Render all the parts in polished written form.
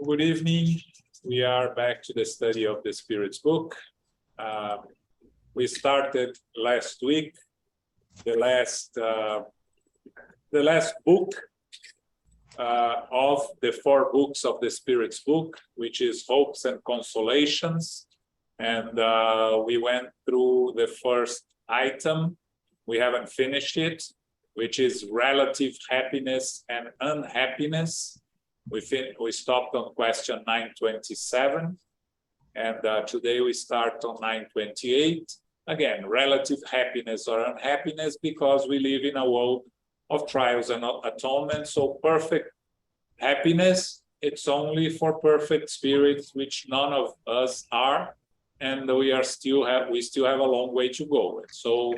Good evening. We are back to the study of the Spirit's book. We started last week the last book of the 4 books of the Spirit's book, which is Hopes and Consolations. And we went through the first item. We haven't finished it, which is relative happiness and unhappiness. We stopped on question 927, and today we start on 928. Again, relative happiness or unhappiness, because we live in a world of trials and atonement. So perfect happiness, it's only for perfect spirits, which none of us are, and we still have a long way to go. So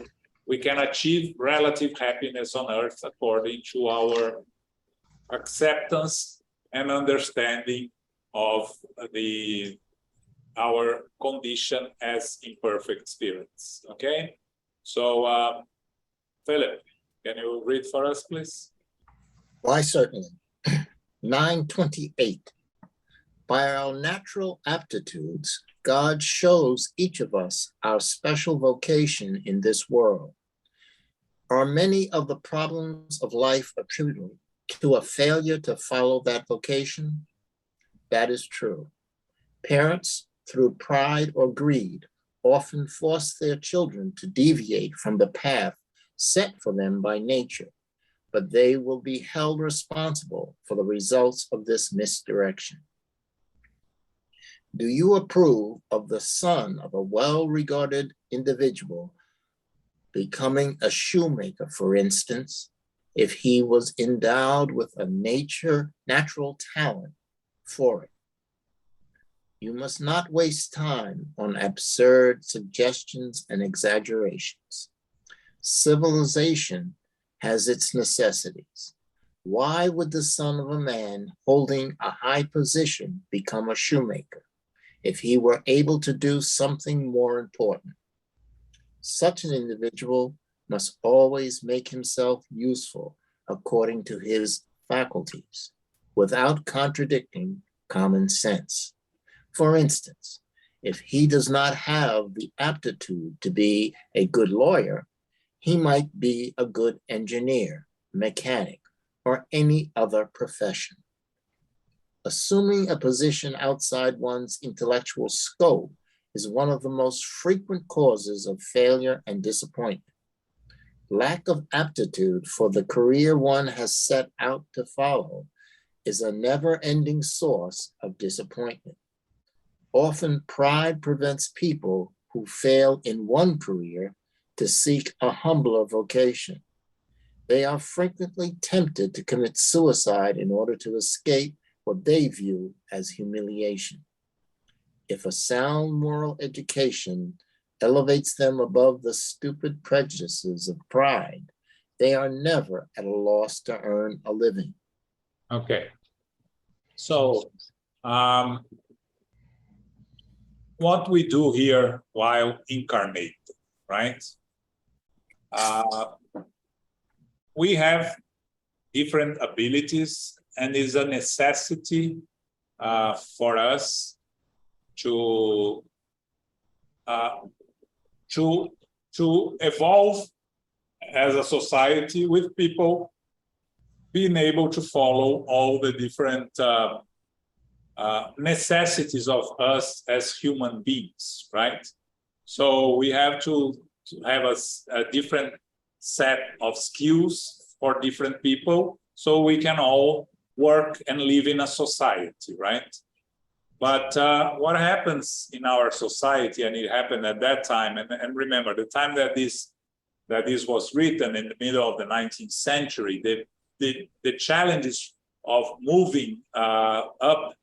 we can achieve relative happiness on earth according to our acceptance and understanding of our condition as imperfect spirits. Okay, so Philip, can you read for us, please? Why, certainly. 928. By our natural aptitudes, God shows each of us our special vocation in this world. Are many of the problems of life attributable to a failure to follow that vocation? That is true. Parents, through pride or greed, often force their children to deviate from the path set for them by nature, but they will be held responsible for the results of this misdirection. Do you approve of the son of a well-regarded individual becoming a shoemaker, for instance, if he was endowed with a natural talent for it? You must not waste time on absurd suggestions and exaggerations. Civilization has its necessities. Why would the son of a man holding a high position become a shoemaker if he were able to do something more important? Such an individual must always make himself useful according to his faculties, without contradicting common sense. For instance, if he does not have the aptitude to be a good lawyer, he might be a good engineer, mechanic, or any other profession. Assuming a position outside one's intellectual scope is one of the most frequent causes of failure and disappointment. Lack of aptitude for the career one has set out to follow is a never-ending source of disappointment. Often pride prevents people who fail in one career to seek a humbler vocation. They are frequently tempted to commit suicide in order to escape what they view as humiliation. If a sound moral education elevates them above the stupid prejudices of pride, they are never at a loss to earn a living. Okay. So, what we do here while incarnate, right? We have different abilities, and it's a necessity for us to evolve as a society, with people being able to follow all the different necessities of us as human beings, right? So we have to have a different set of skills for different people, so we can all work and live in a society, right? But what happens in our society, and it happened at that time, and remember, the time that this was written in the middle of the 19th century, the challenges of moving up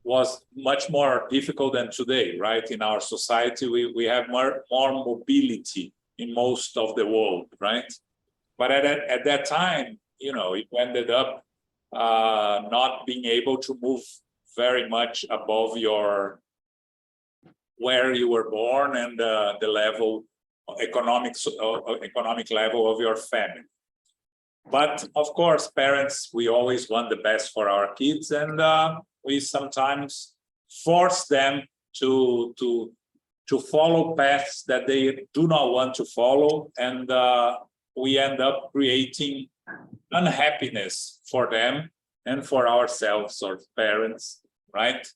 was much more difficult than today, right? In our society, we have more mobility in most of the world, right? But at that time, you know, it ended up not being able to move very much above where you were born and the level, economic level of your family. But of course, parents, we always want the best for our kids, and we sometimes force them to follow paths that they do not want to follow, and we end up creating unhappiness for them and for ourselves or parents, right?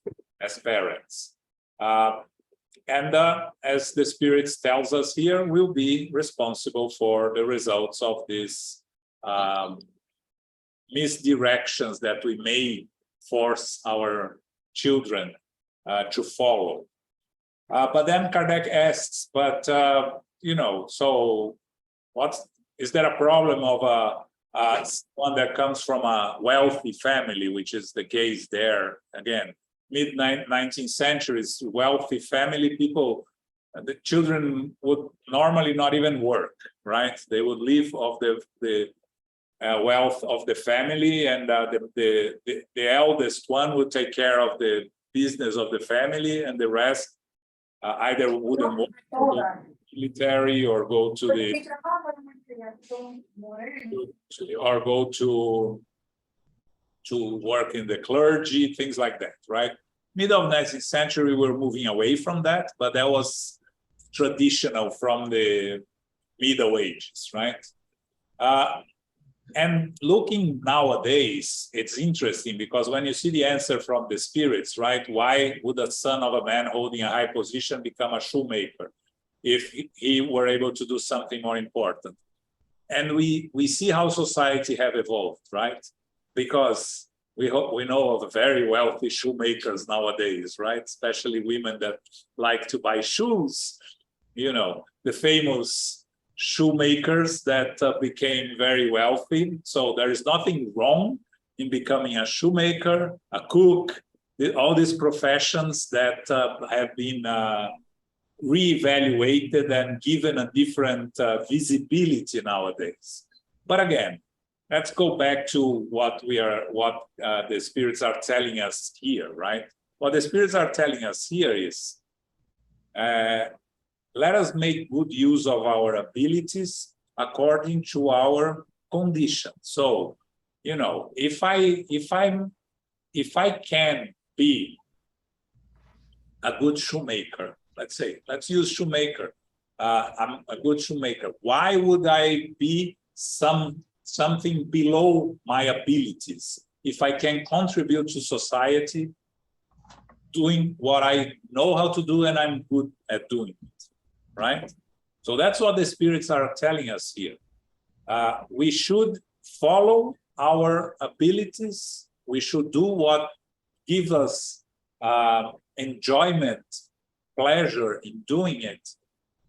As parents. And as the Spirit tells us here, we'll be responsible for the results of these misdirections that we may force our children to follow. But then Kardec asks, but, so is there a problem of one that comes from a wealthy family, which is the case there? Again, mid-19th centuries, wealthy family people, the children would normally not even work, right? They would live off the wealth of the family, and the eldest one would take care of the business of the family, and the rest either wouldn't work, or go military, or go to the or go to work in the clergy, things like that, right? Middle of 19th century, we're moving away from that, but that was traditional from the Middle Ages, right? And looking nowadays, it's interesting because when you see the answer from the spirits, right? Why would a son of a man holding a high position become a shoemaker if he were able to do something more important? And we see how society have evolved, right? Because we know of very wealthy shoemakers nowadays, right? Especially women that like to buy shoes, the famous shoemakers that became very wealthy. So there is nothing wrong in becoming a shoemaker, a cook, all these professions that have been reevaluated and given a different visibility nowadays. But again, let's go back to what the spirits are telling us here, right? What the spirits are telling us here is, let us make good use of our abilities according to our condition. So, if I can be a good shoemaker, let's use shoemaker. I'm a good shoemaker. Why would I be something below my abilities if I can contribute to society doing what I know how to do and I'm good at doing it, right? So that's what the spirits are telling us here. We should follow our abilities. We should do what gives us enjoyment, pleasure in doing it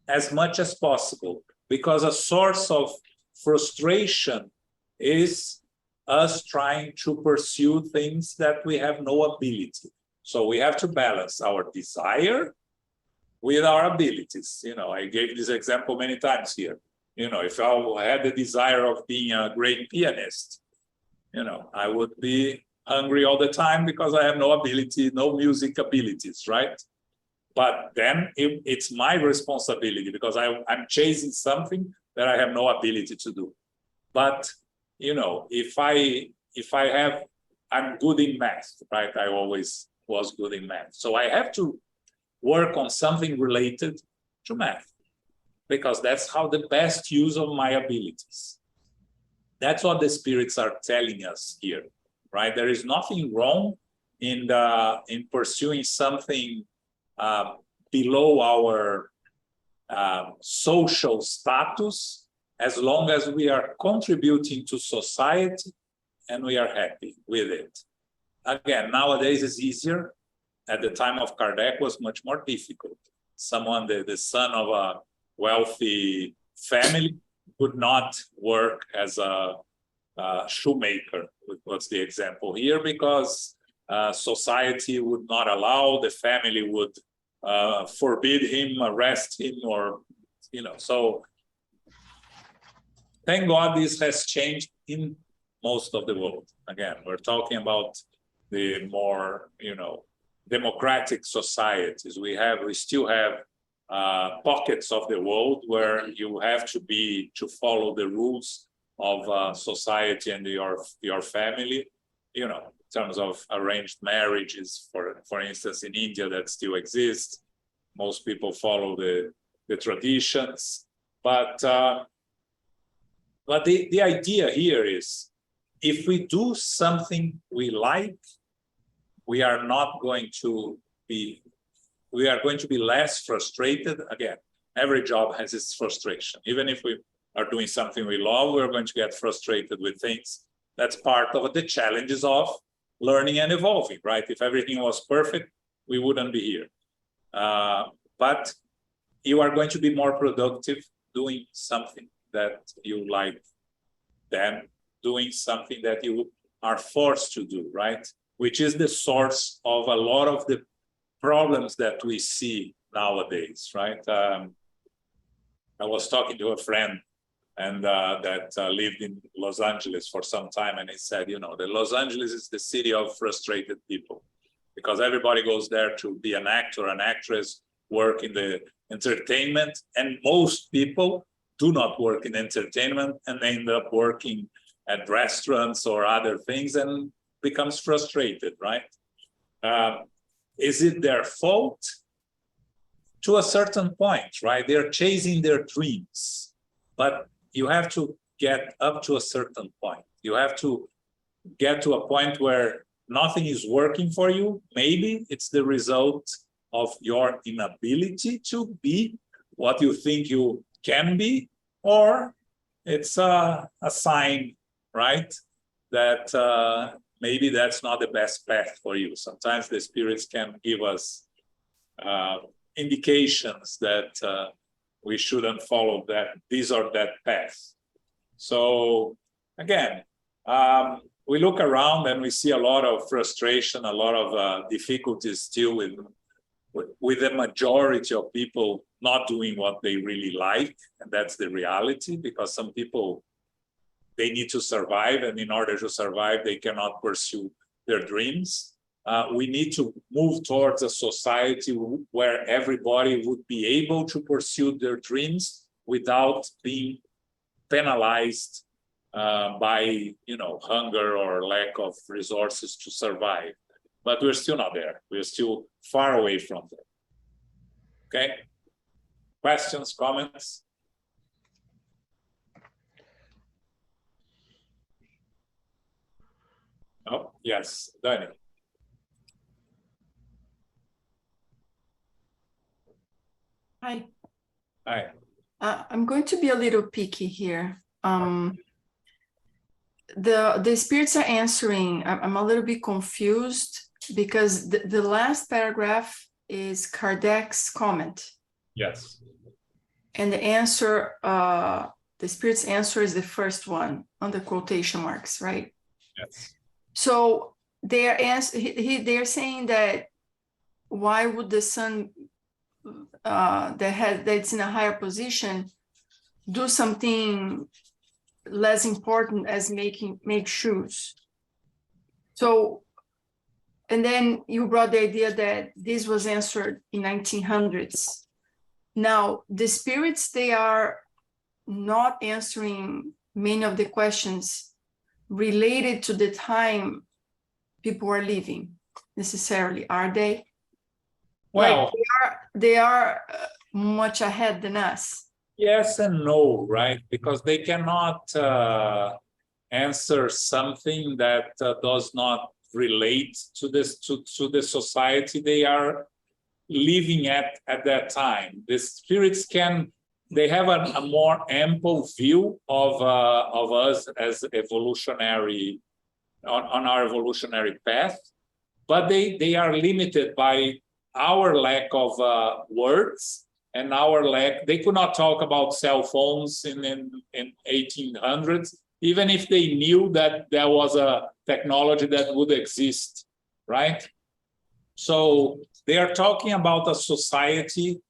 as much as possible, because a source of frustration is us trying to pursue things that we have no ability. So we have to balance our desire with our abilities. I gave this example many times here. If I had the desire of being a great pianist, I would be hungry all the time because I have no ability, no music abilities, right? But then it's my responsibility because I'm chasing something that I have no ability to do. But I'm good in math, right? I always was good in math. So I have to work on something related to math because that's how the best use of my abilities. That's what the spirits are telling us here, right? There is nothing wrong in pursuing something below our social status, as long as we are contributing to society and we are happy with it. Again, nowadays it's easier. At the time of Kardec was much more difficult. Someone, the son of a wealthy family, could not work as a shoemaker, what's the example here, because society would not allow, the family would forbid him, arrest him, or, so thank God this has changed in most of the world. Again, we're talking about the more, democratic societies. We still have pockets of the world where you have to follow the rules of society and your family, terms of arranged marriages, for instance, in India that still exists. Most people follow the traditions, but the idea here is, if we do something we like, we are going to be less frustrated. Again, every job has its frustration. Even if we are doing something we love, we're going to get frustrated with things. That's part of the challenges of learning and evolving, right? If everything was perfect, we wouldn't be here. But you are going to be more productive doing something that you like than doing something that you are forced to do, right? Which is the source of a lot of the problems that we see nowadays, right? I was talking to a friend and that lived in Los Angeles for some time, and he said, you know, the Los Angeles is the city of frustrated people, because everybody goes there to be an actor, an actress, work in the entertainment, and most people do not work in entertainment and end up working at restaurants or other things and becomes frustrated, right? Is it their fault? To a certain point, right? They're chasing their dreams, but you have to get up to a certain point. You have to get to a point where nothing is working for you. Maybe it's the result of your inability to be what you think you can be, or it's a sign, right, that maybe that's not the best path for you. Sometimes the spirits can give us indications that we shouldn't follow this or that path. So again, we look around and we see a lot of frustration, a lot of difficulties still with the majority of people not doing what they really like. And that's the reality, because some people, they need to survive, and in order to survive, they cannot pursue their dreams. We need to move towards a society where everybody would be able to pursue their dreams without being penalized by, you know, hunger or lack of resources to survive. But we're still not there. We're still far away from there. Okay? Questions, comments? Oh, yes, Danny. Hi. Hi. I'm going to be a little picky here. The spirits are answering. I'm a little bit confused because the last paragraph is Kardec's comment. Yes. And the answer, the spirit's answer is the first one on the quotation marks, right? Yes. So they're saying that why would the sun that's in a higher position do something less important as make shoes? So, and then you brought the idea that this was answered in 1900s. Now, the spirits, they are not answering many of the questions related to the time people are living necessarily, are they? Well, like they are much ahead than us. yes and no, right? Because they cannot answer something that does not relate to this to the society they are living at that time. The spirits they have a more ample view of us as evolutionary on our evolutionary path, but they are limited by our lack of words and our lack. They could not talk about cell phones in 1800s, even if they knew that there was a technology that would exist, right? So they are talking about a society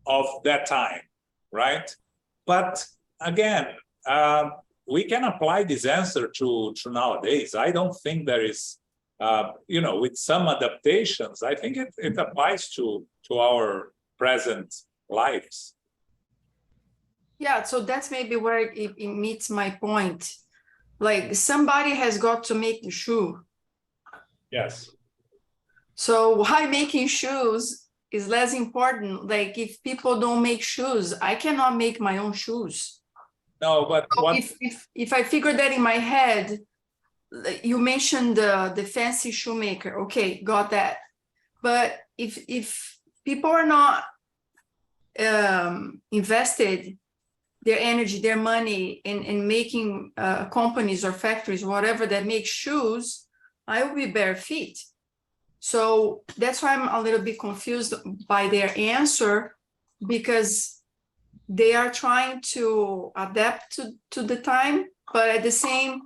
of that time, right? But again, we can apply this answer to nowadays. I don't think there is, with some adaptations, I think it applies to our present lives. Yeah, so that's maybe where it meets my point. Like somebody has got to make the shoe. Yes. So why making shoes is less important? Like if people don't make shoes, I cannot make my own shoes. No, but So what? if I figure that in my head, you mentioned the fancy shoemaker. Okay, got that. But if people are not invested their energy, their money in making companies or factories, whatever that make shoes, I will be bare feet. So that's why I'm a little bit confused by their answer, because they are trying to adapt to the time, but at the same,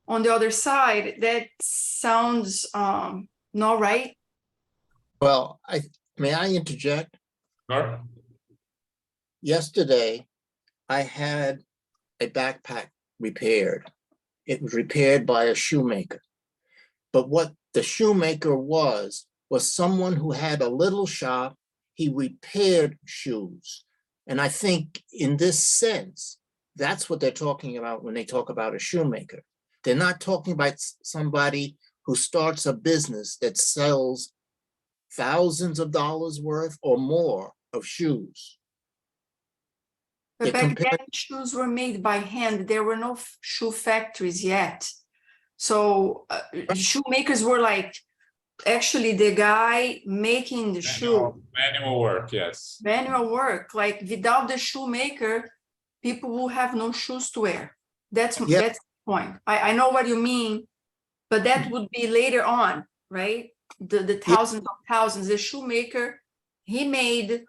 on the other side, that sounds not right. Well, may I interject? Sure. Yesterday, I had a backpack repaired. It was repaired by a shoemaker. But what the shoemaker was someone who had a little shop. He repaired shoes. And I think in this sense, that's what they're talking about when they talk about a shoemaker. They're not talking about somebody who starts a business that sells thousands of dollars worth or more of shoes. But back then, shoes were made by hand. There were no shoe factories yet. So shoemakers were like actually the guy making the shoe. Manual work, yes. Manual work. Like without the shoemaker, people will have no shoes to wear. That's the point. I know what you mean, but that would be later on, right? The thousands of thousands. The shoemaker, he made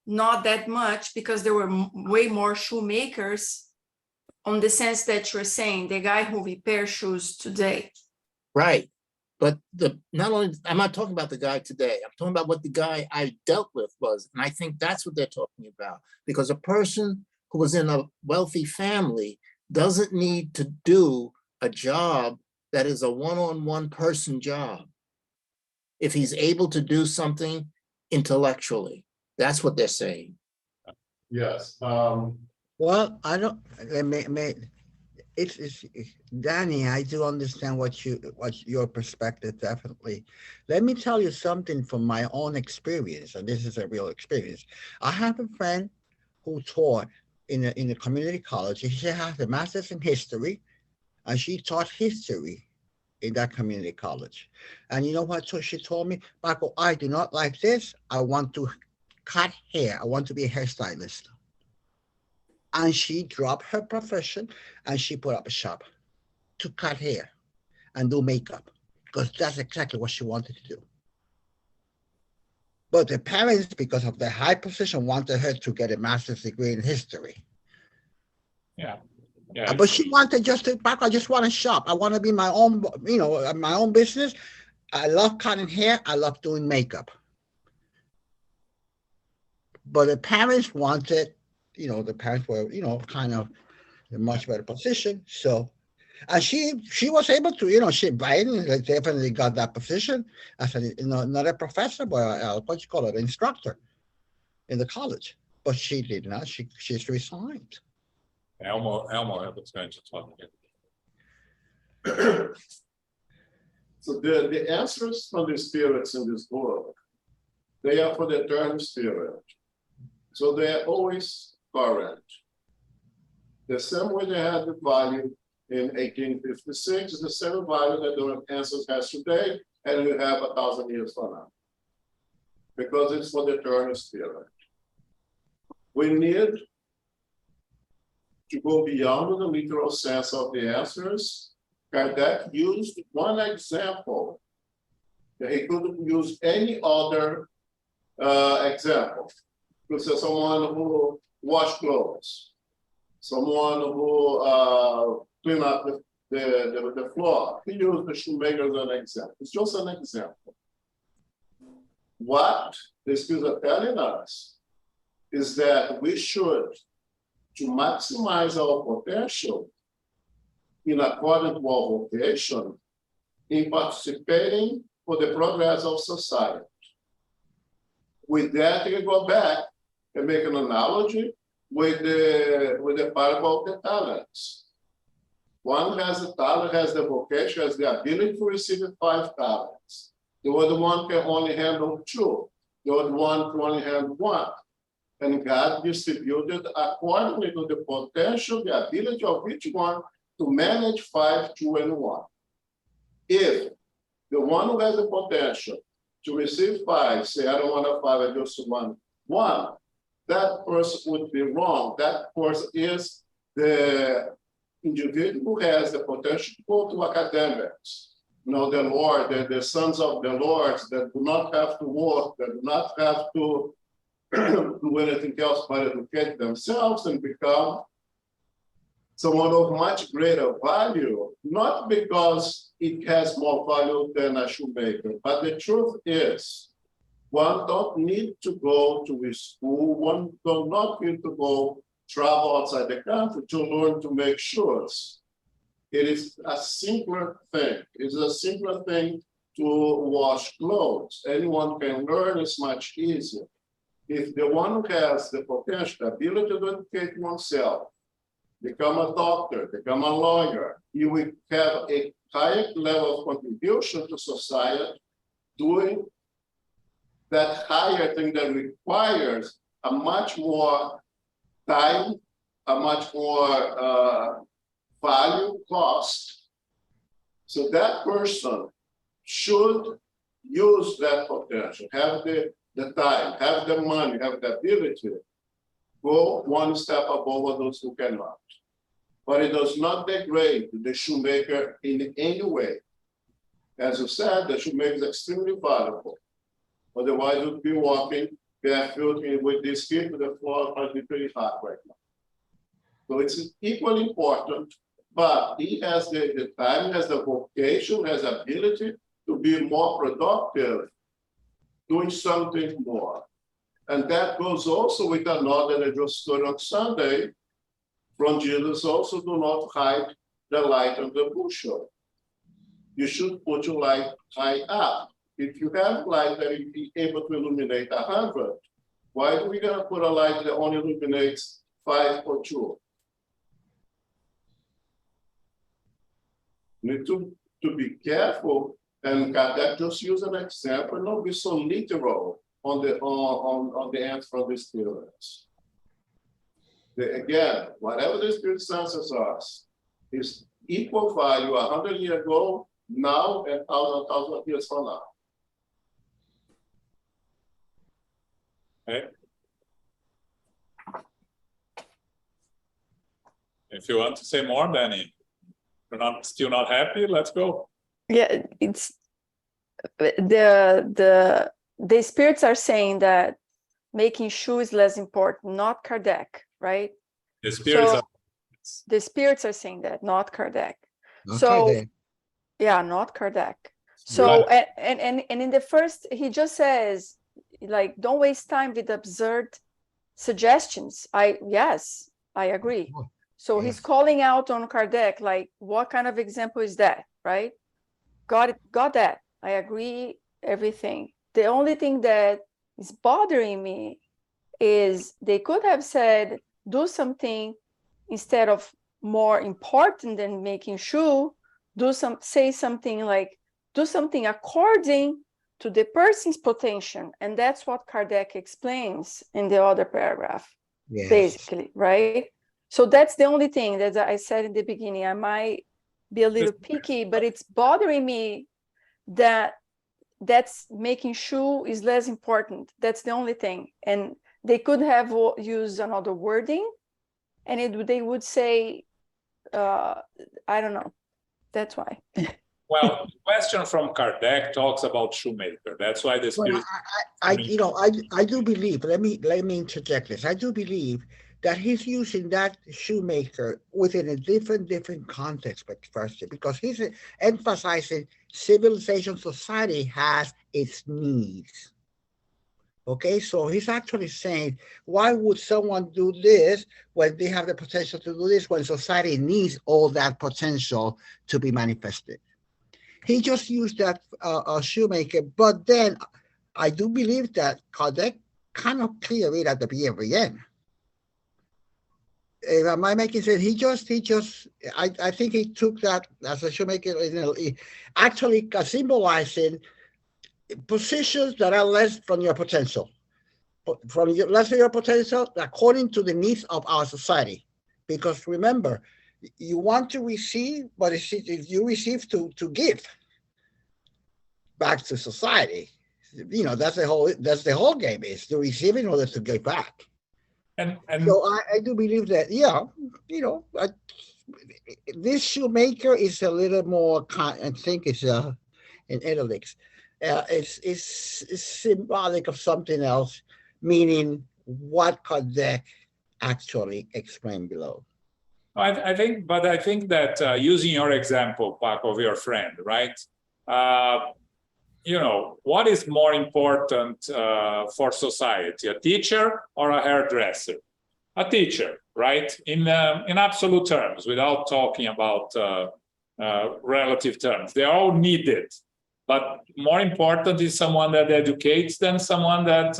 not that much because there were way more shoemakers, on the sense that you're saying, the guy who repairs shoes today. Right. But not only, I'm not talking about the guy today, I'm talking about what the guy I dealt with was. And I think that's what they're talking about. Because a person who was in a wealthy family doesn't need to do a job that is a one-on-one person job. If he's able to do something intellectually, that's what they're saying. Yes. Well, I don't. It's Danny. I do understand what your perspective, definitely. Let me tell you something from my own experience, and this is a real experience. I have a friend who taught in a community college. She has a master's in history, and she taught history in that community college. And you know what? So she told me, Michael, I do not like this. I want to cut hair. I want to be a hairstylist. And she dropped her profession and she put up a shop to cut hair and do makeup, because that's exactly what she wanted to do. But the parents, because of the high position, wanted her to get a master's degree in history. Yeah. But she wanted I just want a shop. I want to be my own, my own business. I love cutting hair. I love doing makeup. But the parents wanted, the parents were, kind of in a much better position. So, and she was able to, she Biden definitely got that position as not a professor, but what you call it, an instructor in the college. But she did not. She's resigned. Elmo was going to talk again. So the answers from the spirits in this book, they are for the eternal spirit. So they are always current. The same way they had the value in 1856 is the same value that the answers has today, and we have 1,000 years from now. Because it's for the eternal spirit. We need to go beyond the literal sense of the answers. Kardec used one example. He couldn't use any other example. Because someone who washed clothes, someone who cleaned up the floor. He used the shoemaker as an example. It's just an example. What the skills are telling us is that we should, to maximize our potential in accordance to our vocation, in participating for the progress of society. With that, you go back and make an analogy with the parable of the talents. One has the talent, has the vocation, has the ability to receive 5 talents. The other one can only handle 2. The other one can only handle 1. And God distributed accordingly to the potential, the ability of each one to manage 5, 2, and 1. If the one who has the potential to receive 5, say, I don't want a 5, I just want 1, that person would be wrong. That person is the individual who has the potential to go to academics. You know, the Lord, the sons of the Lord that do not have to work, that do not have to do anything else but educate themselves and become someone of much greater value, not because it has more value than a shoemaker, but the truth is, one don't need to go to a school, one does not need to go travel outside the country to learn to make shoes. It is a simpler thing. It's a simpler thing to wash clothes. Anyone can learn, it's much easier. If the one who has the potential, the ability to educate oneself, become a doctor, become a lawyer, you will have a higher level of contribution to society doing that higher thing that requires a much more time, a much more value cost. So that person should use that potential, have the time, have the money, have the ability, go one step above those who cannot. But it does not degrade the shoemaker in any way. As you said, the shoemaker is extremely valuable. Otherwise, you'd be walking barefoot with this feet to the floor, might be pretty hot right now. So it's equally important, but he has the time, has the vocation, has the ability to be more productive, doing something more. And that goes also with another that I just stood on Sunday from Jesus also, do not hide the light on the bushel. You should put your light high up. If you have light that will be able to illuminate 100, why are we gonna put a light that only illuminates 5 or 2? You need to be careful, and Kardec just use an example, not be so literal on the answer from the spirits. Again, whatever the spirit senses us is equal value 100 years ago, now, and 1,000 years from now. Okay. If you want to say more, Danny, you're still not happy, let's go. Yeah, it's the spirits are saying that making shoes is less important, not Kardec, right? The spirits So are the spirits are saying that, not Kardec. Not So Kardec. yeah, not Kardec. So Right. and in the first, he just says, like, don't waste time with absurd suggestions. Yes, I agree. So he's Yes. calling out on Kardec, like, what kind of example is that, right? Got that. I agree, everything. The only thing that is bothering me is they could have said, do something instead of more important than making shoe, say something like, do something according to the person's potential. And that's what Kardec explains in the other paragraph, Yes. basically, right? So that's the only thing that I said in the beginning. I might be a little picky, but it's bothering me that that's making shoe is less important. That's the only thing. And they could have used another wording, and they would say, I don't know. That's why. Well, the question from Kardec talks about shoemaker. That's why the Well, spirit. I do believe, let me interject this. I do believe that he's using that shoemaker within a different context, but first, because he's emphasizing civilization, society has its needs. Okay, so he's actually saying, why would someone do this when they have the potential to do this, when society needs all that potential to be manifested? He just used that shoemaker, but then I do believe that Kardec kind of clear it at the very end. am I making sense? I think he took that as a shoemaker, actually symbolizing positions that are less from your potential, from less of your potential, according to the needs of our society. Because remember, you want to receive, but if you receive to give back to society, that's the whole game, is to receive in order to give back. And So I do believe that, this shoemaker is a little more, I think it's in italics. It's symbolic of something else, meaning what Kardec actually explained below. I think that using your example, Paco, of your friend, right? What is more important for society, a teacher or a hairdresser? A teacher, right? In absolute terms, without talking about relative terms, they're all needed. But more important is someone that educates than someone that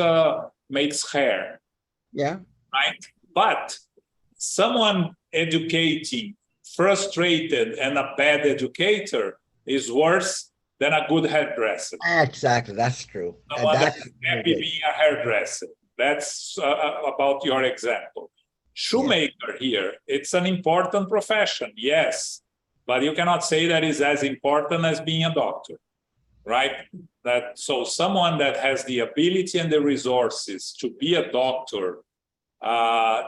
makes hair. Yeah. Right? But someone educating, frustrated, and a bad educator is worse than a good hairdresser. Exactly, that's true. Someone that is happy being a hairdresser. That's about your example. Shoemaker here, it's an important profession, yes, but you cannot say that is as important as being a doctor, right? So someone that has the ability and the resources to be a doctor,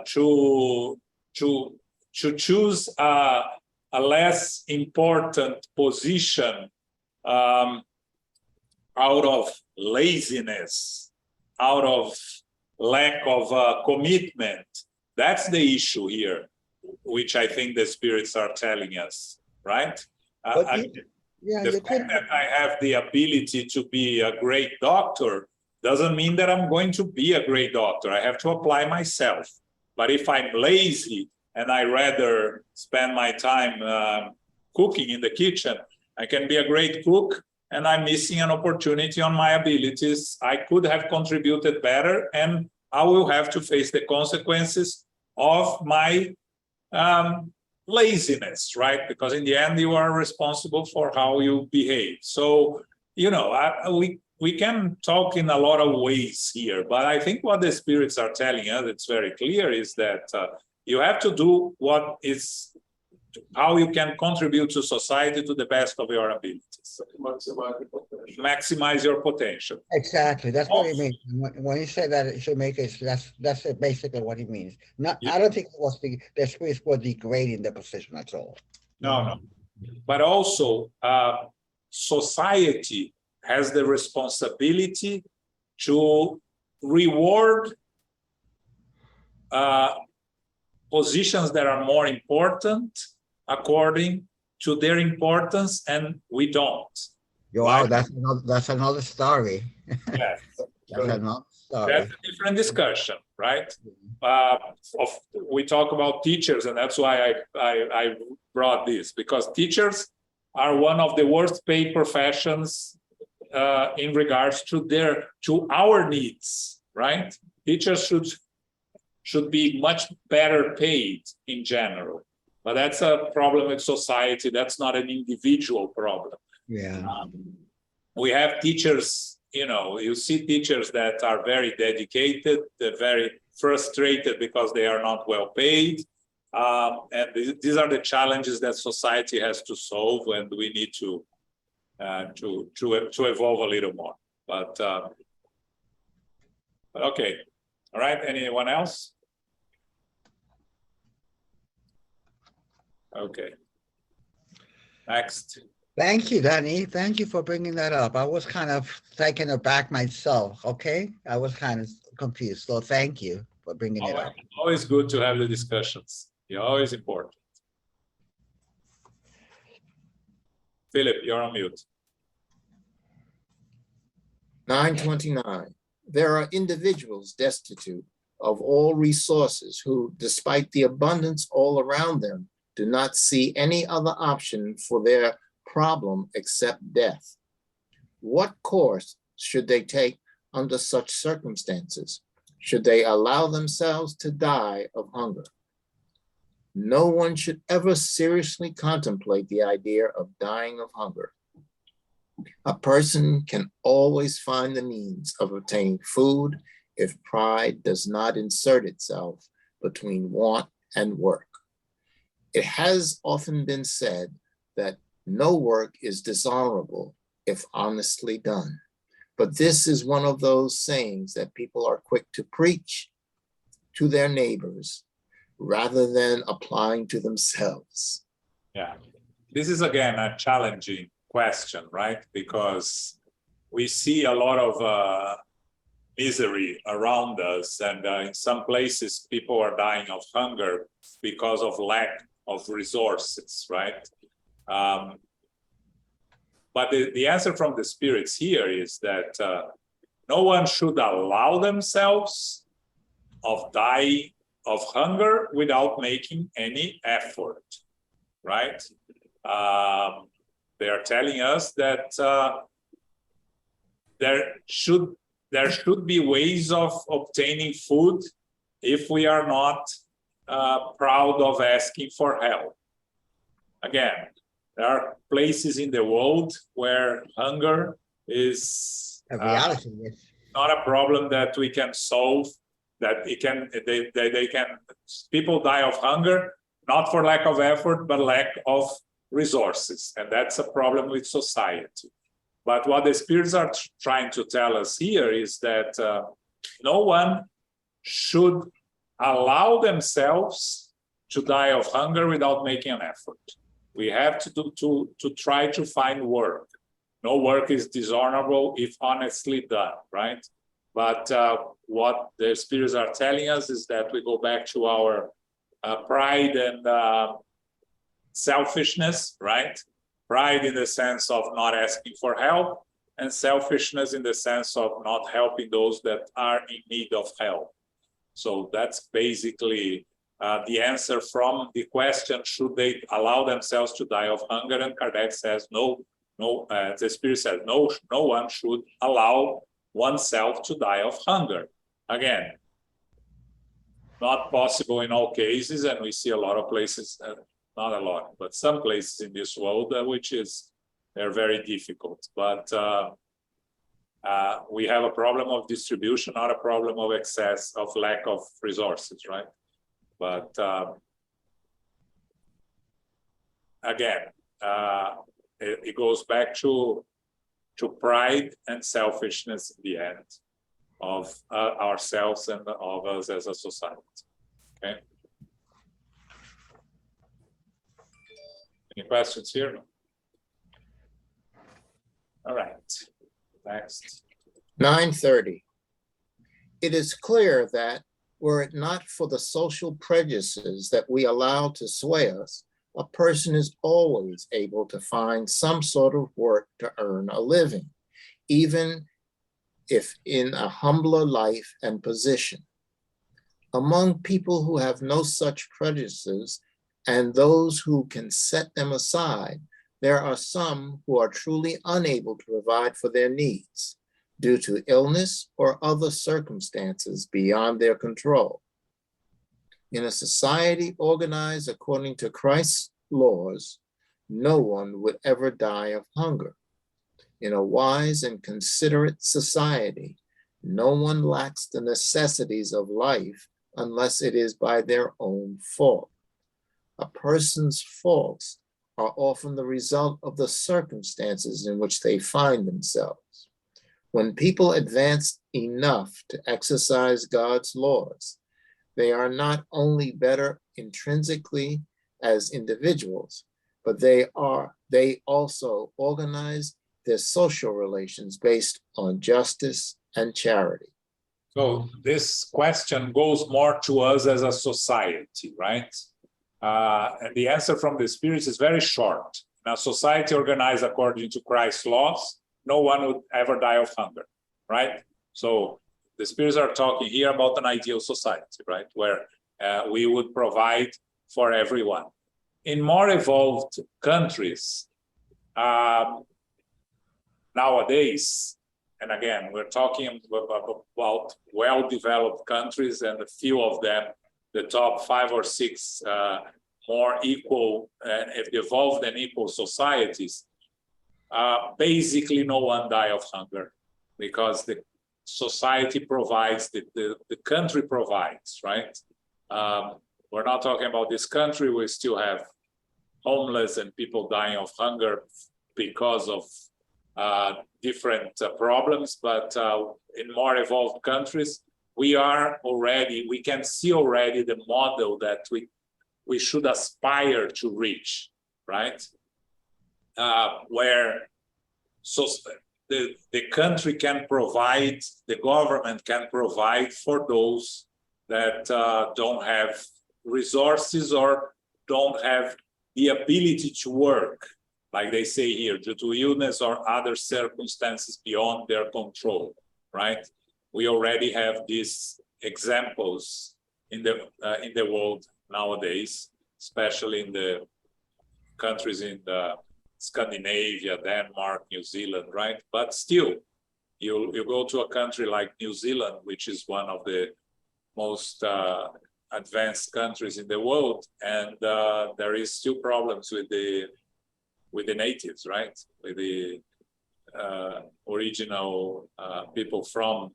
to choose a less important position out of laziness, out of lack of commitment. That's the issue here, which I think the spirits are telling us, right? The fact that I have the ability to be a great doctor doesn't mean that I'm going to be a great doctor. I have to apply myself. But if I'm lazy and I rather spend my time cooking in the kitchen, I can be a great cook, and I'm missing an opportunity on my abilities. I could have contributed better, and I will have to face the consequences of my laziness, right? Because in the end, you are responsible for how you behave. So, we can talk in a lot of ways here, but I think what the spirits are telling us, it's very clear, is that you have to do how you can contribute to society to the best of your abilities. Maximize your potential. Exactly, that's what he means. When you say that it should make it, that's basically what he means. I don't think it was the spirits were degrading the position at all. No. But also, society has the responsibility to reward positions that are more important according to their importance, and we don't. Wow, that's another story. Yes. That's another story. That's a different discussion, right? We talk about teachers, and that's why I brought this, because teachers are one of the worst paid professions in regards to our needs, right? Teachers should be much better paid in general, but that's a problem with society. That's not an individual problem. Yeah. We have teachers, you see teachers that are very dedicated, they're very frustrated because they are not well paid. And these are the challenges that society has to solve, and we need to evolve a little more. But okay, all right. Anyone else? Okay. Next. Thank you, Danny. Thank you for bringing that up. I was kind of taken aback myself. Okay, I was kind of confused. So thank you for bringing it up. Always good to have the discussions. You're always important. Philip, you're on mute. 929. There are individuals destitute of all resources who, despite the abundance all around them, do not see any other option for their problem except death. What course should they take under such circumstances? Should they allow themselves to die of hunger? No one should ever seriously contemplate the idea of dying of hunger. A person can always find the means of obtaining food if pride does not insert itself between want and work. It has often been said that no work is dishonorable if honestly done. But this is one of those sayings that people are quick to preach to their neighbors rather than applying to themselves. Yeah, this is again a challenging question, right? Because we see a lot of misery around us, and in some places people are dying of hunger because of lack of resources, right? But the answer from the spirits here is that no one should allow themselves of dying of hunger without making any effort, right? They are telling us that there should be ways of obtaining food if we are not proud of asking for help. Again, there are places in the world where hunger is A reality, yes. not a problem that we can solve. That people die of hunger, not for lack of effort, but lack of resources. And that's a problem with society. But what the spirits are trying to tell us here is that no one should allow themselves to die of hunger without making an effort. We have to try to find work. No work is dishonorable if honestly done, right? But what the spirits are telling us is that we go back to our pride and selfishness, right? Pride in the sense of not asking for help, and selfishness in the sense of not helping those that are in need of help. So that's basically the answer from the question, should they allow themselves to die of hunger? And Kardec says, no, the spirit says, no one should allow oneself to die of hunger. Again, not possible in all cases, and we see a lot of places, not a lot, but some places in this world they're very difficult. But we have a problem of distribution, not a problem of excess, of lack of resources, right? But again, it goes back to pride and selfishness in the end of ourselves and of us as a society. Okay. Any questions here? No? All right. Next. 930. It is clear that were it not for the social prejudices that we allow to sway us, a person is always able to find some sort of work to earn a living, even if in a humbler life and position. Among people who have no such prejudices and those who can set them aside, there are some who are truly unable to provide for their needs due to illness or other circumstances beyond their control. In a society organized according to Christ's laws, no one would ever die of hunger. In a wise and considerate society, no one lacks the necessities of life unless it is by their own fault. A person's faults are often the result of the circumstances in which they find themselves. When people advance enough to exercise God's laws, they are not only better intrinsically as individuals, but they also organize their social relations based on justice and charity. So this question goes more to us as a society, right? And the answer from the spirits is very short. In a society organized according to Christ's laws, no one would ever die of hunger, right? So the spirits are talking here about an ideal society, right? Where we would provide for everyone. In more evolved countries, nowadays, and again, we're talking about well-developed countries, and a few of them, the top 5 or 6 more equal, evolved and equal societies, basically no one die of hunger because the society provides, the country provides, right? We're not talking about this country. We still have homeless and people dying of hunger because of different problems, but in more evolved countries, we can see already the model that we should aspire to reach, right? Where the country can provide, the government can provide for those that don't have resources or don't have the ability to work, like they say here, due to illness or other circumstances beyond their control, right? We already have these examples in the world nowadays, especially in the countries in the Scandinavia, Denmark, New Zealand, right? But still, you go to a country like New Zealand, which is one of the most advanced countries in the world, and there is still problems with the natives, right? With the original people from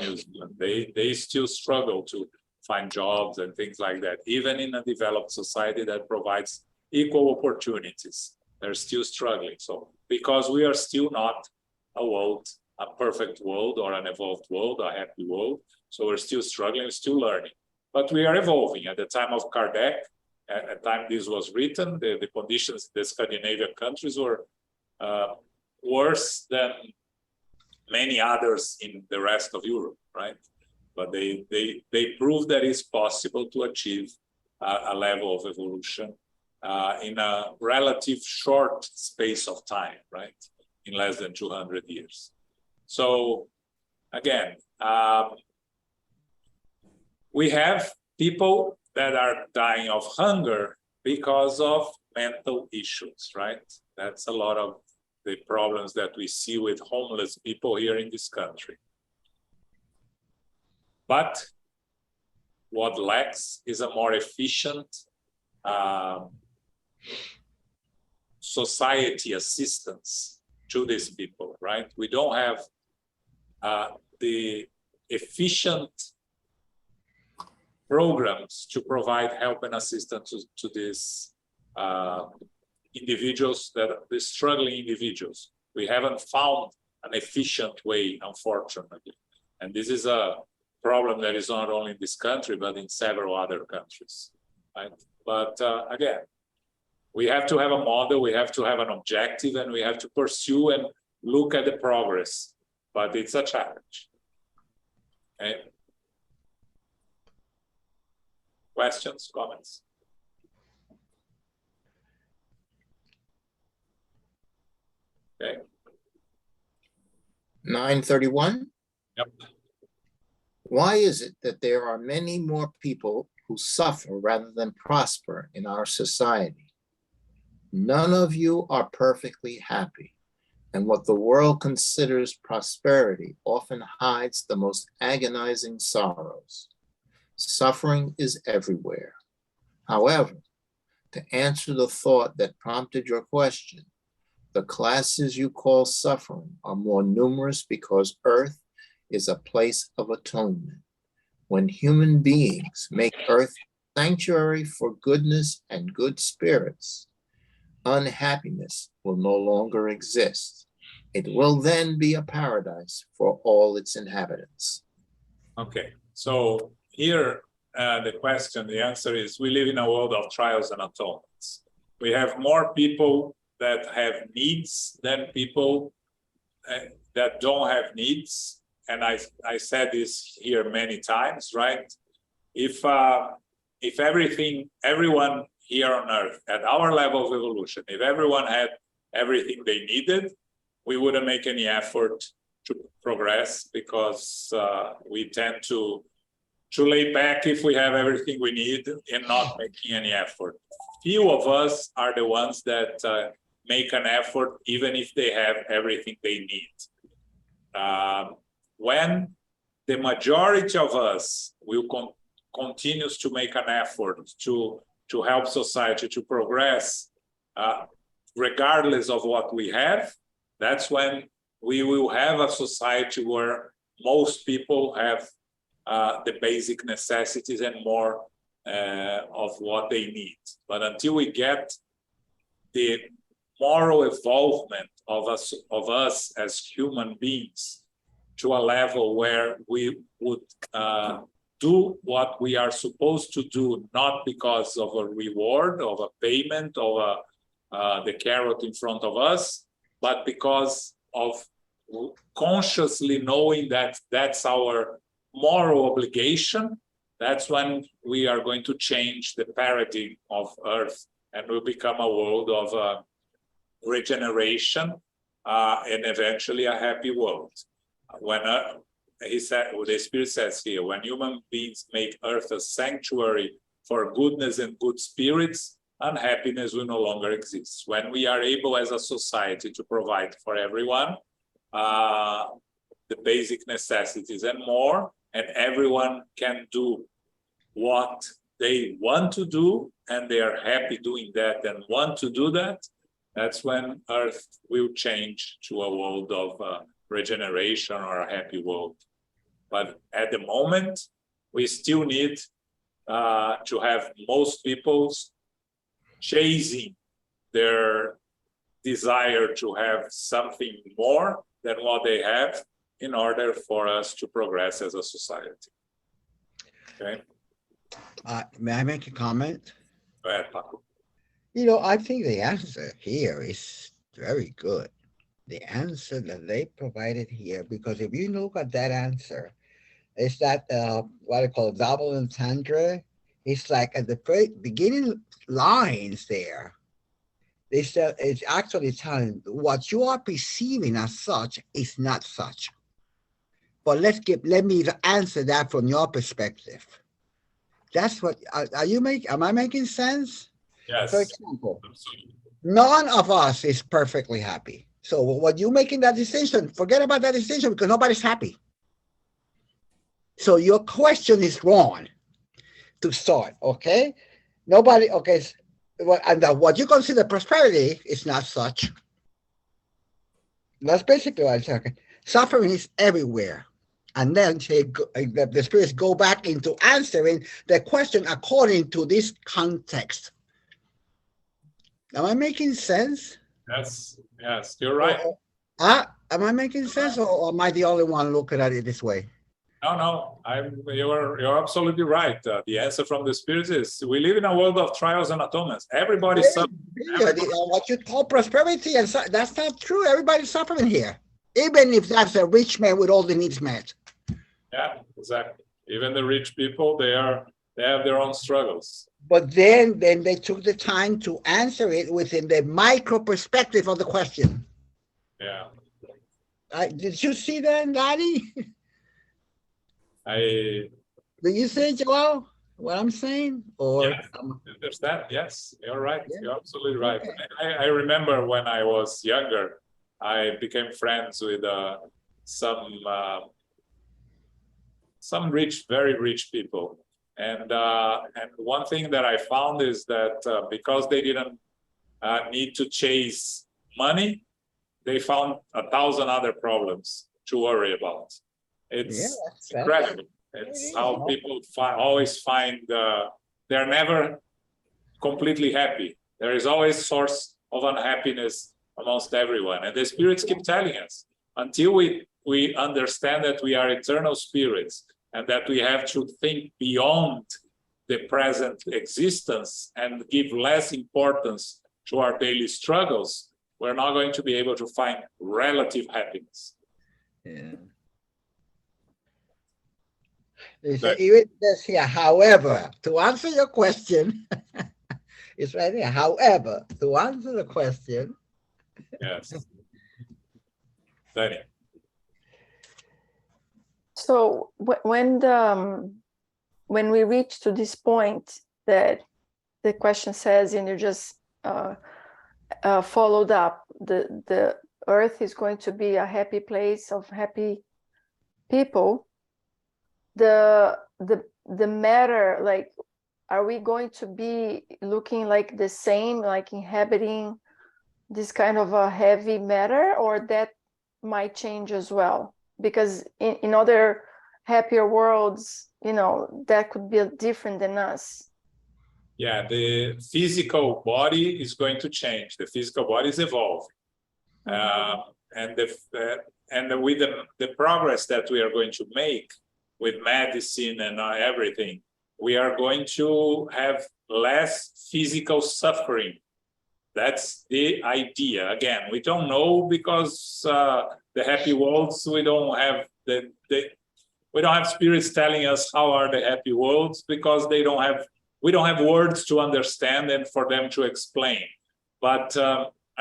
New Zealand. They still struggle to find jobs and things like that. Even in a developed society that provides equal opportunities, they're still struggling. So because we are still not a perfect world or an evolved world, a happy world, so we're still struggling, we're still learning. But we are evolving. At the time of Kardec, at the time this was written, the conditions in the Scandinavian countries were worse than many others in the rest of Europe, right? But they proved that it's possible to achieve a level of evolution in a relative short space of time, right? In less than 200 years. So again, we have people that are dying of hunger because of mental issues, right? That's a lot of the problems that we see with homeless people here in this country. But what lacks is a more efficient society assistance to these people, right? We don't have the efficient programs to provide help and assistance to these individuals, the struggling individuals. We haven't found an efficient way, unfortunately. And this is a problem that is not only in this country, but in several other countries, right? But again, we have to have a model, we have to have an objective, and we have to pursue and look at the progress, but it's a challenge. Okay. Questions, comments? Okay. 931. Yep. Why is it that there are many more people who suffer rather than prosper in our society? None of you are perfectly happy, and what the world considers prosperity often hides the most agonizing sorrows. Suffering is everywhere. However, to answer the thought that prompted your question, the classes you call suffering are more numerous because Earth is a place of atonement. When human beings make Earth sanctuary for goodness and good spirits, unhappiness will no longer exist. It will then be a paradise for all its inhabitants. Okay, so here the answer is we live in a world of trials and atonements. We have more people that have needs than people that don't have needs. And I said this here many times, right? If everyone here on Earth, at our level of evolution, if everyone had everything they needed, we wouldn't make any effort to progress because we tend to lay back if we have everything we need and not making any effort. Few of us are the ones that make an effort even if they have everything they need. When the majority of us will continues to make an effort to to help society to progress, regardless of what we have, that's when we will have a society where most people have the basic necessities and more of what they need. But until we get the moral evolvement of us as human beings to a level where we would do what we are supposed to do, not because of a reward, of a payment, of the carrot in front of us, but because of consciously knowing that that's our moral obligation. That's when we are going to change the paradigm of Earth and will become a world of regeneration and eventually a happy world. When he said, the Spirit says here, when human beings make Earth a sanctuary for goodness and good spirits, unhappiness will no longer exist. When we are able as a society to provide for everyone the basic necessities and more, and everyone can do what they want to do, and they are happy doing that and want to do that, that's when Earth will change to a world of regeneration or a happy world. But at the moment, we still need to have most people chasing their desire to have something more than what they have in order for us to progress as a society. Okay. May I make a comment? Go ahead, Paco. You know, I think the answer here is very good. The answer that they provided here, because if you look at that answer, it's that what I call double entendre. It's like at the beginning lines there. It's actually telling what you are perceiving as such is not such. But let me answer that from your perspective. That's what am I making sense? Yes. For example, Absolutely. none of us is perfectly happy. So when you're making that distinction, forget about that distinction because nobody's happy. So your question is wrong to start, okay? Nobody, okay, and what you consider prosperity is not such. That's basically what I'm saying. Suffering is everywhere. And then the spirits go back into answering the question according to this context. Am I making sense? Yes, yes, you're right. Am I making sense, or am I the only one looking at it this way? No, you're absolutely right. The answer from the Spirit is we live in a world of trials and atonements. Everybody's suffering. What you call prosperity, and that's not true. Everybody's suffering here, even if that's a rich man with all the needs met. Yeah, exactly. Even the rich people, they have their own struggles. But then they took the time to answer it within the micro perspective of the question. Yeah. Did you see that, Lottie? Do you see, Joel, what I'm saying? Or yeah, understand? Yes, you're right. Yeah. You're absolutely right. Okay. I remember when I was younger, I became friends with some rich, very rich people. And one thing that I found is that because they didn't need to chase money, they found 1,000 other problems to worry about. It's incredible. It's how people always find they're never completely happy. There is always source of unhappiness amongst everyone. And the spirits keep telling us, until we understand that we are eternal spirits and that we have to think beyond the present existence and give less importance to our daily struggles, we're not going to be able to find relative happiness. Yeah. Even this here, however, to answer your question, it's right there. However, to answer the question. Yes. Danny. So when we reach to this point that the question says, and you just followed up, the earth is going to be a happy place of happy people. The matter, like are we going to be looking like the same, like inhabiting this kind of a heavy matter, or that might change as well? Because in other happier worlds, you know, that could be different than us. Yeah, the physical body is going to change. The physical body is evolving. And with the progress that we are going to make with medicine and everything, we are going to have less physical suffering. That's the idea. Again, we don't know, because the happy worlds, we don't have we don't have spirits telling us how are the happy worlds, because we don't have words to understand and for them to explain. But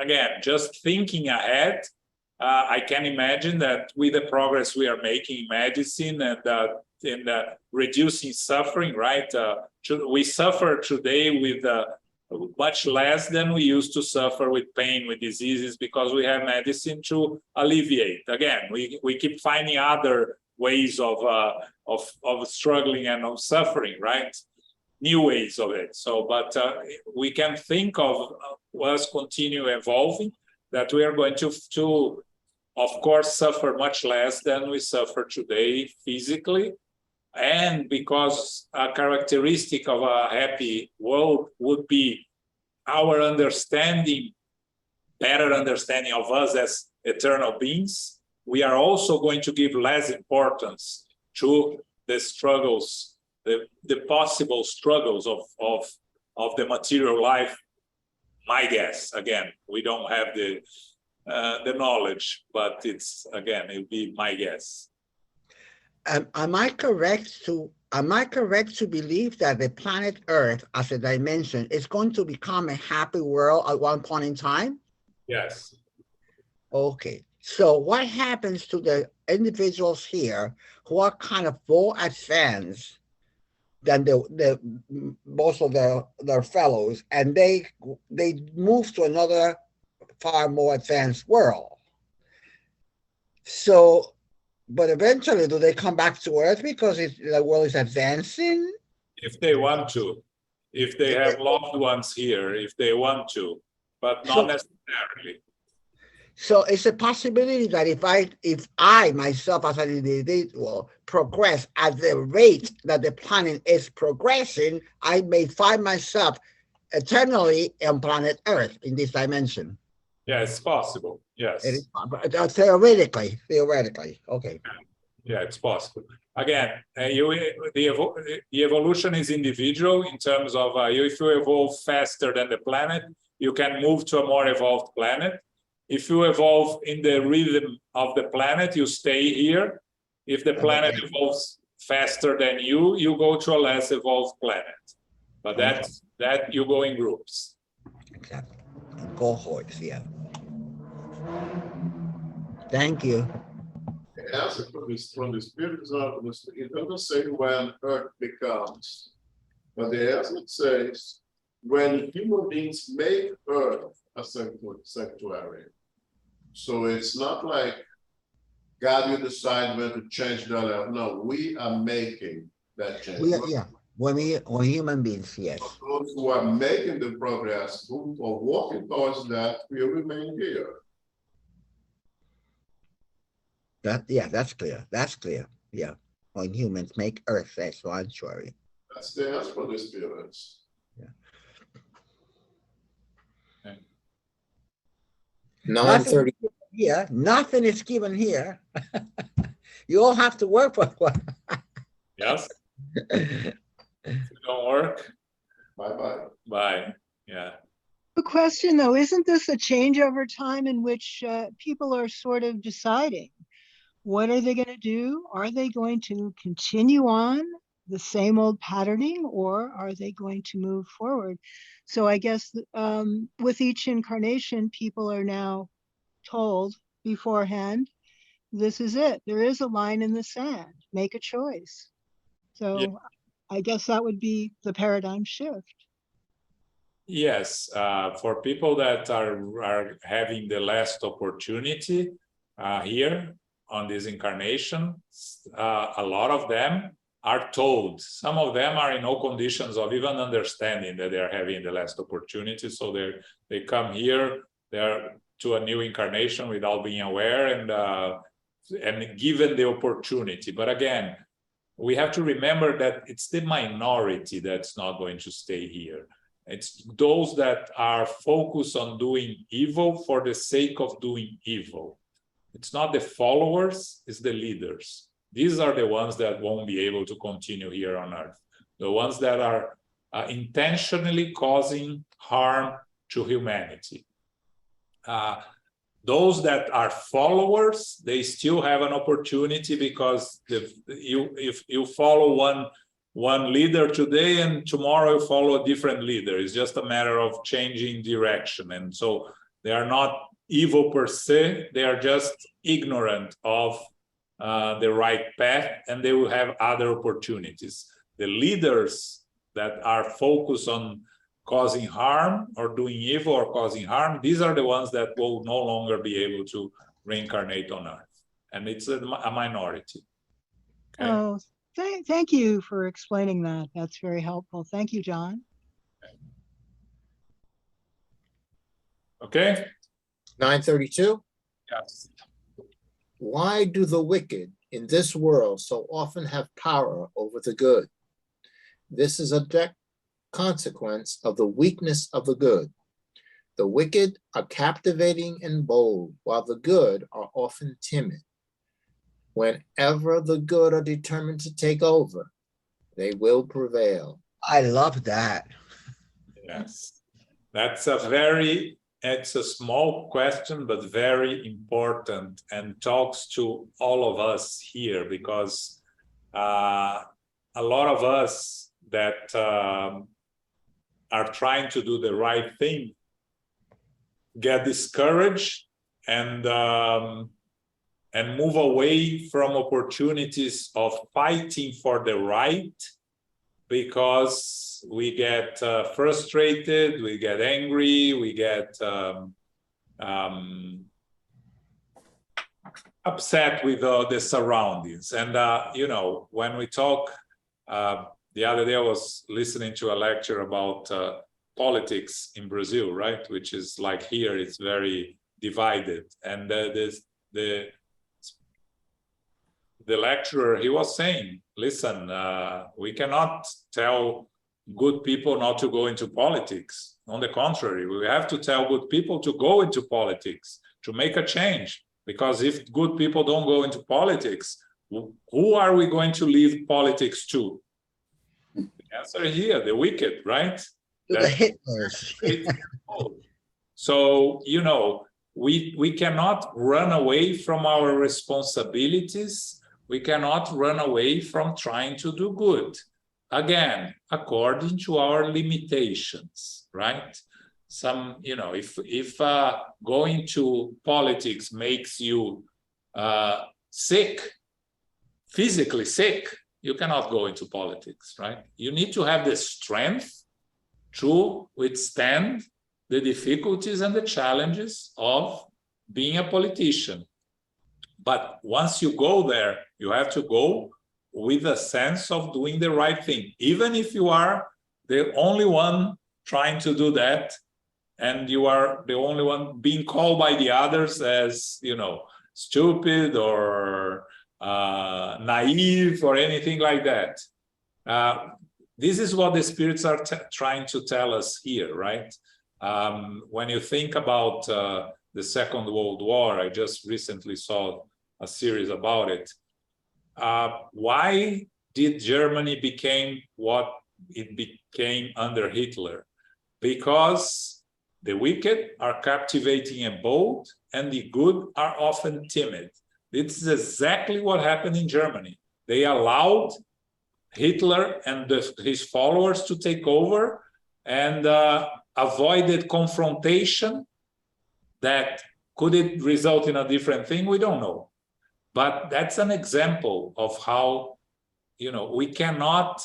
again, just thinking ahead, I can imagine that with the progress we are making in medicine and in reducing suffering, right? We suffer today with much less than we used to suffer with pain, with diseases, because we have medicine to alleviate. Again, we keep finding other ways of struggling and of suffering, right? New ways of it. So, but we can think of us continue evolving, that we are going to, of course, suffer much less than we suffer today physically. And because a characteristic of a happy world would be our understanding, better understanding of us as eternal beings, we are also going to give less importance to the struggles, the possible struggles of the material life. My guess, again, we don't have the knowledge, but it's, again, it'll be my guess. Am I correct to believe that the planet Earth as a dimension is going to become a happy world at one point in time? Yes. Okay. So what happens to the individuals here who are kind of more advanced than the most of their fellows, and they move to another far more advanced world? So, but eventually, do they come back to Earth because the world is advancing? If they want to, if they have loved ones here, if they want to, but not necessarily. So it's a possibility that if I myself as an individual progress at the rate that the planet is progressing, I may find myself eternally on planet Earth in this dimension. Yeah, it's possible. Yes. It is, theoretically, okay. Yeah, it's possible. Again, the evolution is individual in terms of if you evolve faster than the planet, you can move to a more evolved planet. If you evolve in the rhythm of the planet, you stay here. If the planet evolves faster than you go to a less evolved planet. But that you go in groups. Exactly. Cohorts, yeah. Thank you. The answer from the spirit is not, it doesn't say when Earth becomes, but the answer says when human beings make Earth a sanctuary. So it's not like God will decide when to change the level. No, we are making that change. When human beings, yes. Those who are making the progress, who are walking towards that, will remain here. That's clear. That's clear. Yeah. When humans make Earth a sanctuary. That's the answer for the spirits. Yeah. 9:30. Yeah, nothing is given here. You all have to work for it. Yes. If you don't work, Bye-bye. bye. Yeah. The question, though, isn't this a change over time in which people are sort of deciding what are they going to do? Are they going to continue on the same old patterning, or are they going to move forward? So I guess with each incarnation, people are now told beforehand, this is it. There is a line in the sand. Make a choice. So yeah. I guess that would be the paradigm shift. Yes, for people that are having the last opportunity here on this incarnation, a lot of them are told. Some of them are in no conditions of even understanding that they are having the last opportunity. So they come here, they're to a new incarnation without being aware and given the opportunity. But again, we have to remember that it's the minority that's not going to stay here. It's those that are focused on doing evil for the sake of doing evil. It's not the followers, it's the leaders. These are the ones that won't be able to continue here on earth. The ones that are intentionally causing harm to humanity. Those that are followers, they still have an opportunity, because if you follow one leader today and tomorrow you follow a different leader, it's just a matter of changing direction. And so they are not evil per se, they are just ignorant of the right path, and they will have other opportunities. The leaders that are focused on causing harm or doing evil or causing harm, these are the ones that will no longer be able to reincarnate on earth. And it's a minority. Okay? Oh, thank you for explaining that. That's very helpful. Thank you, John. Okay? 932. Yes. Why do the wicked in this world so often have power over the good? This is a direct consequence of the weakness of the good. The wicked are captivating and bold, while the good are often timid. Whenever the good are determined to take over, they will prevail. I love that. Yes. That's it's a small question, but very important, and talks to all of us here, because a lot of us that are trying to do the right thing get discouraged and move away from opportunities of fighting for the right, because we get frustrated, we get angry, we get upset with the surroundings. And, when we talk, the other day I was listening to a lecture about politics in Brazil, right? Which is like here, it's very divided. And the lecturer, he was saying, listen, we cannot tell good people not to go into politics. On the contrary, we have to tell good people to go into politics, to make a change. Because if good people don't go into politics, who are we going to leave politics to? The answer here, the wicked, right? The Hitlers. So, we cannot run away from our responsibilities. We cannot run away from trying to do good. Again, according to our limitations, right? If going to politics makes you sick, physically sick, you cannot go into politics, right? You need to have the strength to withstand the difficulties and the challenges of being a politician. But once you go there, you have to go with a sense of doing the right thing, even if you are the only one trying to do that, and you are the only one being called by the others as, stupid or naive or anything like that. This is what the spirits are trying to tell us here, right? When you think about the Second World War, I just recently saw a series about it. Why did Germany become what it became under Hitler? Because the wicked are captivating and bold, and the good are often timid. This is exactly what happened in Germany. They allowed Hitler and his followers to take over, and avoided confrontation. That could it result in a different thing? We don't know. But that's an example of how, we cannot,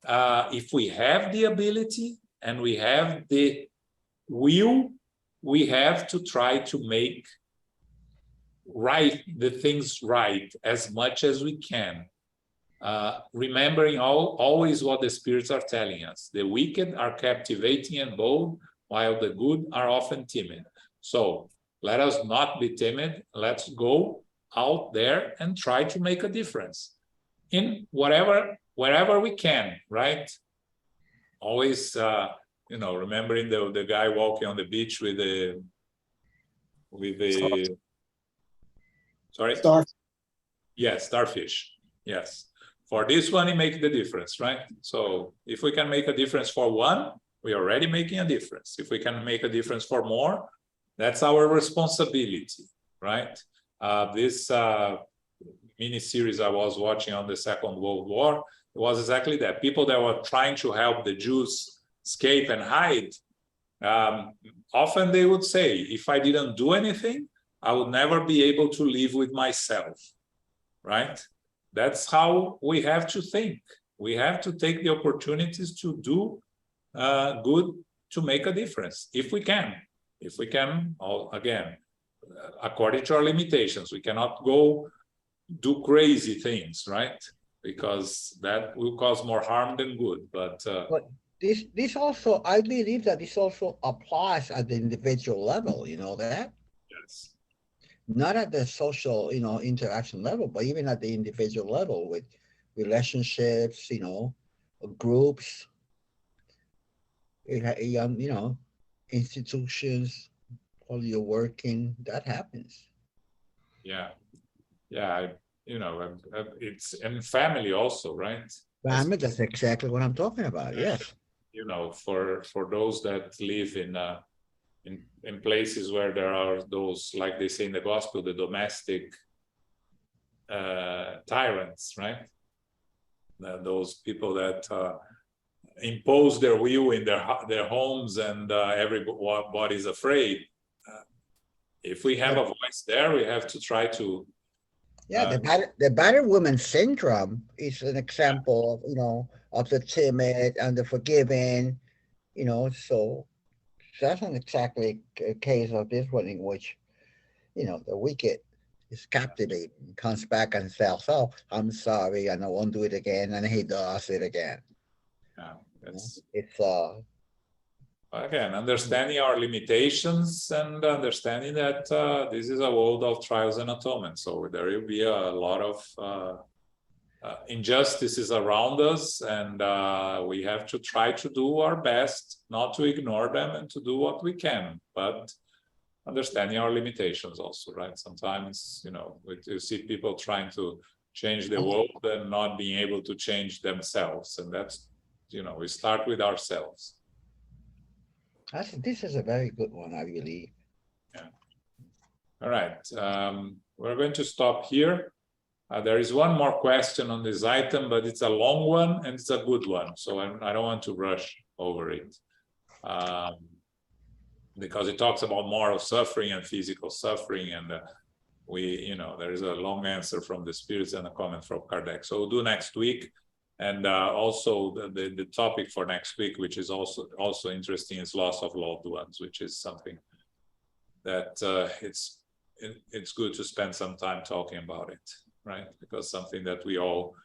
if we have the ability and we have the will, we have to try to make the things right as much as we can. remembering always what the spirits are telling us. The wicked are captivating and bold, while the good are often timid. So let us not be timid. Let's go out there and try to make a difference in wherever we can, right? Always, remembering the guy walking on the beach with the sorry? Yes, starfish. Yes. For this one, it makes the difference, right? So if we can make a difference for one, we're already making a difference. If we can make a difference for more, that's our responsibility, right? This mini-series I was watching on the Second World War, it was exactly that. People that were trying to help the Jews escape and hide, often they would say, if I didn't do anything, I would never be able to live with myself, right? That's how we have to think. We have to take the opportunities to do good, to make a difference, if we can. If we can, again, according to our limitations, we cannot go do crazy things, right? Because that will cause more harm than good. But this also, I believe that this also applies at the individual level, you know that? yes. Not at the social, interaction level, but even at the individual level with relationships, groups, institutions, while you're working, that happens. Yeah. It's in family also, right? Family, that's exactly what I'm talking about. Yes. For those that live in places where there are those, like they say in the gospel, the domestic tyrants, right? Those people that impose their will in their homes, and everybody's afraid. If we have a voice there, we have to try to. Yeah, the battered woman syndrome is an example of the timid and the forgiving, so that's not exactly a case of this one in which, the wicked is captivating, comes back and says, "Oh, I'm sorry, and I won't do it again," and he does it again. Yeah, It's again, understanding our limitations and understanding that this is a world of trials and atonement. So there will be a lot of injustices around us, and we have to try to do our best not to ignore them and to do what we can, but understanding our limitations also, right? Sometimes, you see people trying to change the world and not being able to change themselves, and that's, we start with ourselves. This is a very good one, I believe. Yeah. All right. We're going to stop here. There is one more question on this item, but it's a long one and it's a good one. So I don't want to rush over it. Because it talks about moral suffering and physical suffering. And there is a long answer from the spirits and a comment from Kardec. So we'll do next week. And also the topic for next week, which is also interesting, is loss of loved ones, which is something that it's good to spend some time talking about it, right? Because something that we all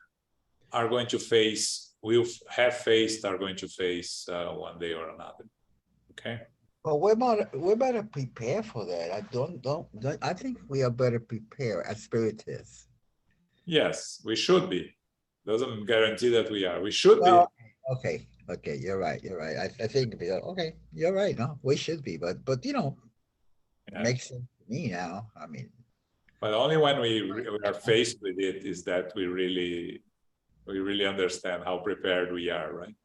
are going to face, will have faced, are going to face one day or another. Okay. Well, we're better prepare for that. I think we are better prepared as spiritists. Yes, we should be. Doesn't guarantee that we are. We should be. Okay. You're right. I think okay. You're right. No, we should be, but it makes sense to me now. I mean, but only when we are faced with it is that we really understand how prepared we are, right?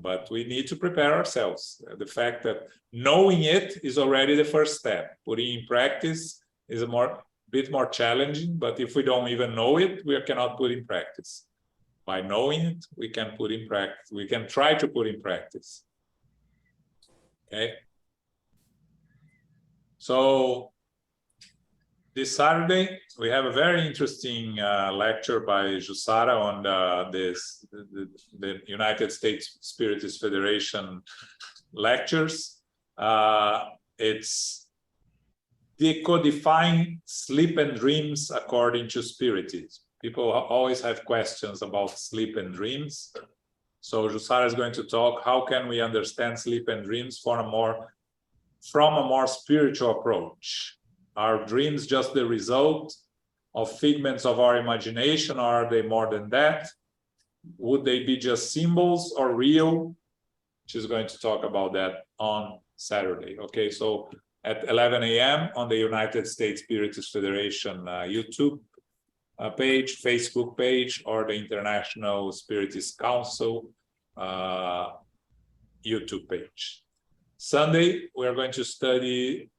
But we need to prepare ourselves. The fact that knowing it is already the first step. Putting in practice is a bit more challenging, but if we don't even know it, we cannot put in practice. By knowing it, we can put in practice. We can try to put in practice. Okay. So this Saturday, we have a very interesting lecture by Jussara on the United States Spiritist Federation lectures. It's decodifying sleep and dreams according to Spiritism. People always have questions about sleep and dreams. So Jussara is going to talk, how can we understand sleep and dreams from a more spiritual approach? Are dreams just the result of figments of our imagination, or are they more than that? Would they be just symbols or real? She's going to talk about that on Saturday. Okay, so at 11 a.m. on the United States Spiritist Federation YouTube page, Facebook page, or the International Spiritist Council YouTube page. Sunday, we are going to study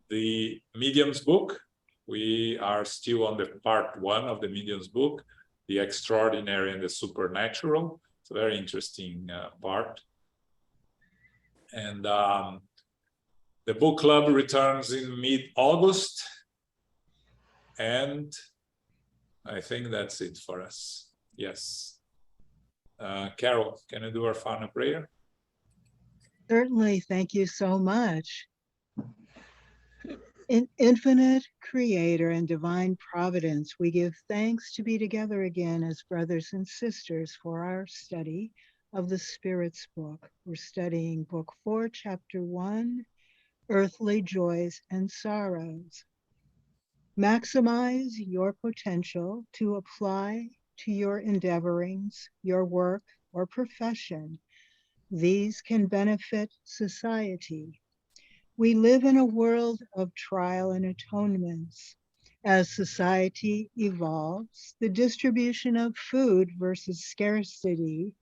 the Medium's book. We are still on the part 1 of the Medium's book, the extraordinary and the supernatural. It's a very interesting part. And the book club returns in mid-August. And I think that's it for us. Yes. Carol, can you do our final prayer? Certainly, thank you so much. In infinite creator and divine providence, we give thanks to be together again as brothers and sisters for our study of the Spirit's book. We're studying book 4, chapter 1, Earthly Joys and Sorrows. Maximize your potential to apply to your endeavorings, your work, or profession. These can benefit society. We live in a world of trial and atonements. As society evolves, the distribution of food versus scarcity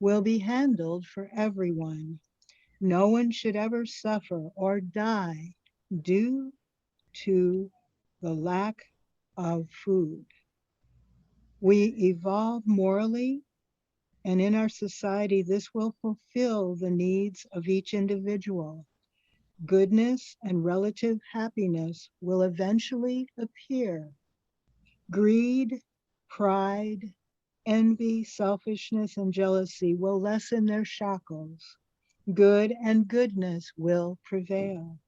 will be handled for everyone. No one should ever suffer or die due to the lack of food. We evolve morally, and in our society, this will fulfill the needs of each individual. Goodness and relative happiness will eventually appear. Greed, pride, envy, selfishness, and jealousy will lessen their shackles. Good and goodness will prevail.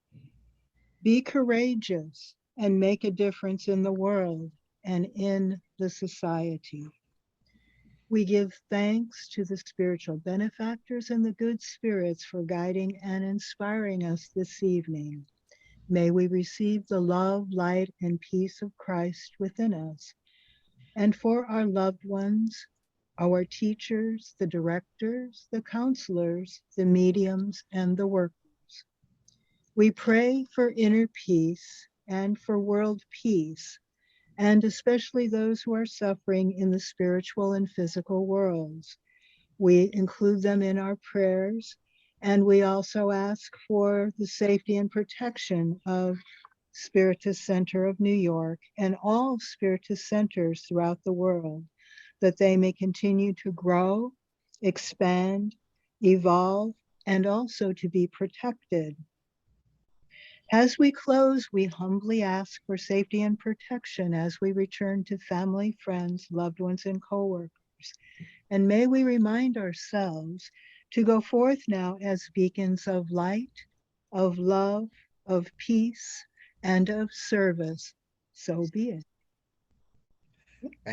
Be courageous and make a difference in the world and in the society. We give thanks to the spiritual benefactors and the good spirits for guiding and inspiring us this evening. May we receive the love, light, and peace of Christ within us. And for our loved ones, our teachers, the directors, the counselors, the mediums, and the workers. We pray for inner peace and for world peace, and especially those who are suffering in the spiritual and physical worlds. We include them in our prayers, and we also ask for the safety and protection of Spiritist Center of New York and all Spiritist centers throughout the world, that they may continue to grow, expand, evolve, and also to be protected. As we close, we humbly ask for safety and protection as we return to family, friends, loved ones, and coworkers. And may we remind ourselves to go forth now as beacons of light, of love, of peace, and of service. So be it.